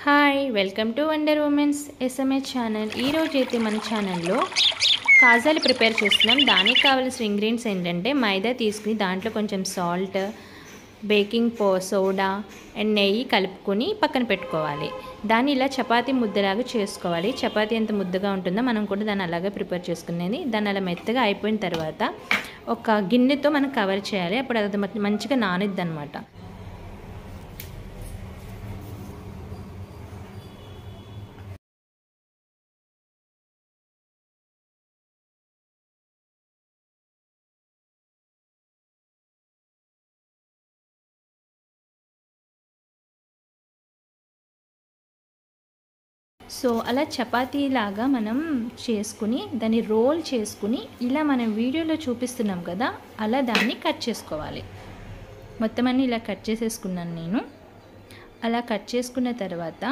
Hi welcome to wonder women's SMA channel. ఈరోజు అయితే మన ఛానల్లో కాజాలు ప్రిపేర్ చేస్తున్నాం. దానికి కావాల్సిన ఇంగ్రీడియంట్స్ ఏంటంటే మైదా తీసుకుని దాంట్లో కొంచెం సాల్ట్, బేకింగ్ సోడా అండ్ నెయ్యి కలుపుకొని పక్కన పెట్టుకోవాలి. దాన్ని ఇలా చపాతీ ముద్దలాగా చేసుకోవాలి. చపాతీ ఎంత ముద్దగా ఉంటుందో మనం కూడా దాన్ని అలాగే ప్రిపేర్ చేసుకునేది. దాన్ని అలా మెత్తగా అయిపోయిన తర్వాత ఒక గిన్నెతో మనం కవర్ చేయాలి. అప్పుడు అది మంచిగా నానిద్ది అనమాట. సో అలా చపాతీలాగా మనం చేసుకుని దాన్ని రోల్ చేసుకుని ఇలా మనం వీడియోలో చూపిస్తున్నాం కదా, అలా దాన్ని కట్ చేసుకోవాలి. మొత్తం అన్నీ ఇలా కట్ చేసేసుకున్నాను నేను. అలా కట్ చేసుకున్న తర్వాత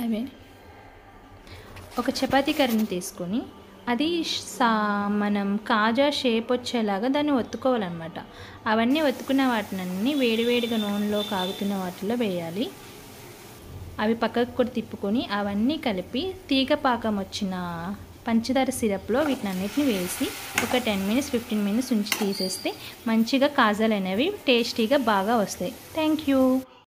అవే ఒక చపాతీ కర్రని తీసుకొని అది మనం కాజా షేప్ వచ్చేలాగా దాన్ని ఒత్తుకోవాలన్నమాట. అవన్నీ ఒత్తుకున్న వాటినన్నీ వేడివేడిగా నూనెలో కాగుతున్న వాటిలో వేయాలి. అవి పక్కకు కూడా తిప్పుకొని అవన్నీ కలిపి తీగ పాకం వచ్చిన పంచదార సిరప్లో వీటినన్నిటిని వేసి ఒక 10 మినిట్స్ 15 మినిట్స్ ఉంచి తీసేస్తే మంచిగా కాజాలు అనేవి టేస్టీగా బాగా వస్తాయి. Thank you.